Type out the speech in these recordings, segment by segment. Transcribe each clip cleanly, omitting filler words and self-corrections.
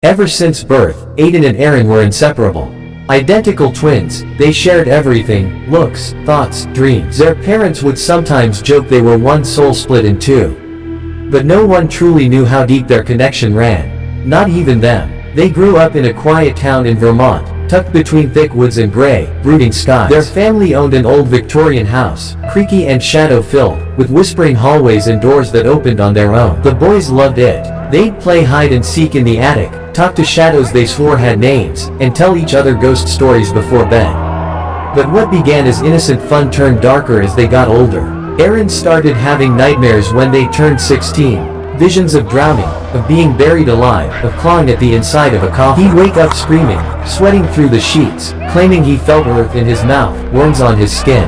Ever since birth, Aiden and Aaron were inseparable. Identical twins, they shared everything: looks, thoughts, dreams. Their parents would sometimes joke they were one soul split in two. But no one truly knew how deep their connection ran. Not even them. They grew up in a quiet town in Vermont, tucked between thick woods and gray, brooding skies. Their family owned an old Victorian house, creaky and shadow-filled, with whispering hallways and doors that opened on their own. The boys loved it. They'd play hide-and-seek in the attic, talk to shadows they swore had names, and tell each other ghost stories before bed. But what began as innocent fun turned darker as they got older. Aaron started having nightmares when they turned 16. Visions of drowning, of being buried alive, of clawing at the inside of a coffin. He'd wake up screaming, sweating through the sheets, claiming he felt earth in his mouth, worms on his skin.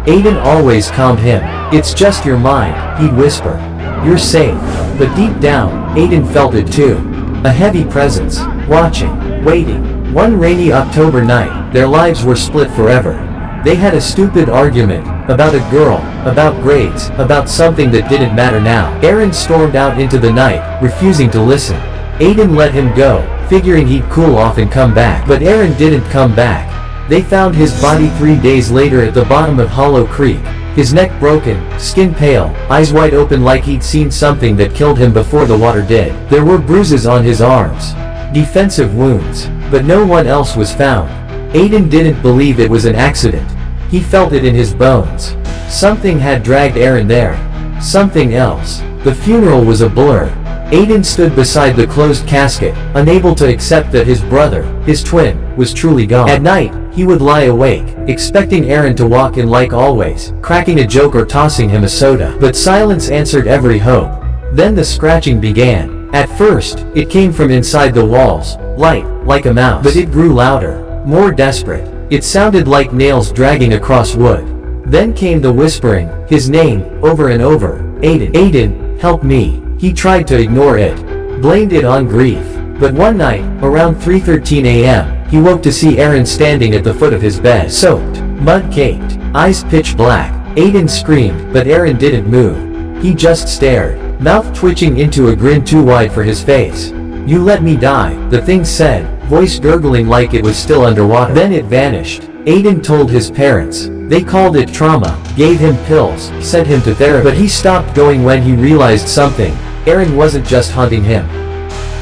Aiden always calmed him. "It's just your mind," he'd whisper. "You're safe." But deep down, Aiden felt it too. A heavy presence, watching, waiting. One rainy October night, their lives were split forever. They had a stupid argument, about a girl, about grades, about something that didn't matter now. Aaron stormed out into the night, refusing to listen. Aiden let him go, figuring he'd cool off and come back. But Aaron didn't come back. They found his body 3 days later at the bottom of Hollow Creek. His neck broken, skin pale, eyes wide open like he'd seen something that killed him before the water did. There were bruises on his arms. Defensive wounds. But no one else was found. Aiden didn't believe it was an accident. He felt it in his bones. Something had dragged Aaron there. Something else. The funeral was a blur. Aiden stood beside the closed casket, unable to accept that his brother, his twin, was truly gone. At night, he would lie awake, expecting Aaron to walk in like always, cracking a joke or tossing him a soda. But silence answered every hope. Then the scratching began. At first, it came from inside the walls, light, like a mouse. But it grew louder, more desperate. It sounded like nails dragging across wood. Then came the whispering, his name, over and over. "Aiden. Aiden, help me." He tried to ignore it, blamed it on grief. But one night, around 3:13 a.m., he woke to see Aaron standing at the foot of his bed, soaked, mud-caked, eyes pitch black. Aiden screamed, but Aaron didn't move. He just stared, mouth twitching into a grin too wide for his face. "You let me die," the thing said, voice gurgling like it was still underwater. Then it vanished. Aiden told his parents. They called it trauma, gave him pills, sent him to therapy. But he stopped going when he realized something. Aaron wasn't just haunting him.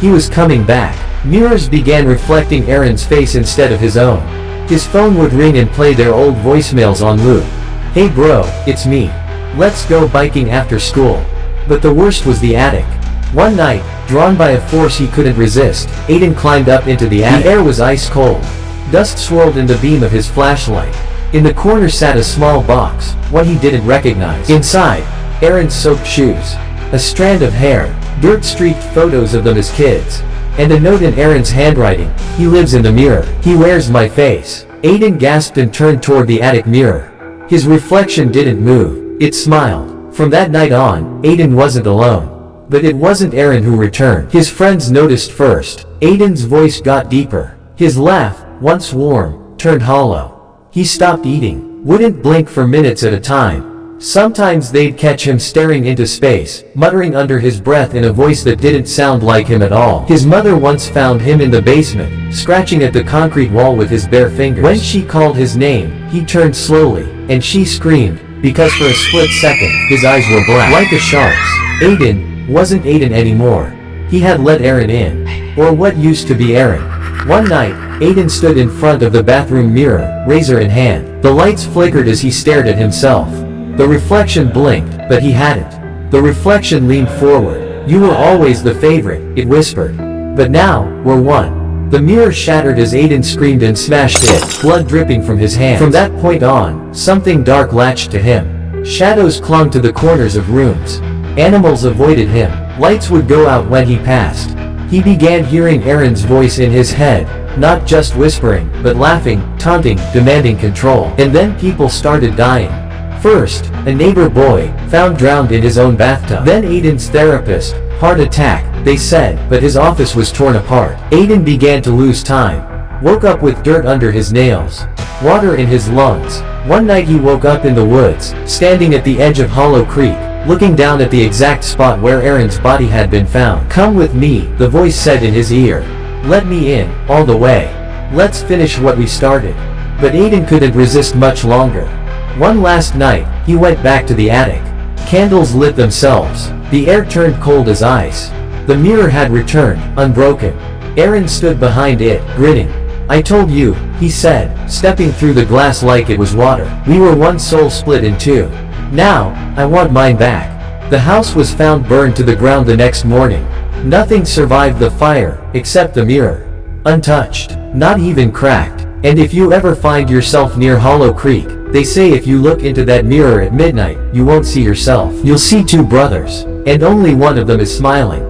He was coming back. Mirrors began reflecting Aaron's face instead of his own. His phone would ring and play their old voicemails on loop. "Hey bro, it's me. Let's go biking after school." But the worst was the attic. One night, drawn by a force he couldn't resist, Aiden climbed up into the attic. The air was ice cold. Dust swirled in the beam of his flashlight. In the corner sat a small box, one he didn't recognize. Inside, Aaron's soaked shoes, a strand of hair, dirt-streaked photos of them as kids, and a note in Aaron's handwriting: "He lives in the mirror. He wears my face." Aiden gasped and turned toward the attic mirror. His reflection didn't move. It smiled. From that night on, Aiden wasn't alone. But it wasn't Aaron who returned. His friends noticed first. Aiden's voice got deeper. His laugh, once warm, turned hollow. He stopped eating, wouldn't blink for minutes at a time. Sometimes they'd catch him staring into space, muttering under his breath in a voice that didn't sound like him at all. His mother once found him in the basement, scratching at the concrete wall with his bare fingers. When she called his name, he turned slowly, and she screamed, because for a split second, his eyes were black, like a shark's. Aiden wasn't Aiden anymore. He had let Aaron in. Or what used to be Aaron. One night, Aiden stood in front of the bathroom mirror, razor in hand. The lights flickered as he stared at himself. The reflection blinked, but he hadn't. The reflection leaned forward. "You were always the favorite," it whispered. "But now, we're one." The mirror shattered as Aiden screamed and smashed it, blood dripping from his hands. From that point on, something dark latched to him. Shadows clung to the corners of rooms. Animals avoided him. Lights would go out when he passed. He began hearing Aaron's voice in his head, not just whispering, but laughing, taunting, demanding control. And then people started dying. First, a neighbor boy, found drowned in his own bathtub. Then Aiden's therapist, heart attack, they said, but his office was torn apart. Aiden began to lose time. Woke up with dirt under his nails. Water in his lungs. One night he woke up in the woods, standing at the edge of Hollow Creek, looking down at the exact spot where Aaron's body had been found. "Come with me," the voice said in his ear. "Let me in, all the way. Let's finish what we started." But Aiden couldn't resist much longer. One last night, he went back to the attic. Candles lit themselves. The air turned cold as ice. The mirror had returned, unbroken. Aaron stood behind it, grinning. "I told you," he said, stepping through the glass like it was water. "We were one soul split in two. Now, I want mine back." The house was found burned to the ground the next morning. Nothing survived the fire, except the mirror. Untouched. Not even cracked. And if you ever find yourself near Hollow Creek, they say if you look into that mirror at midnight, you won't see yourself. You'll see two brothers. And only one of them is smiling.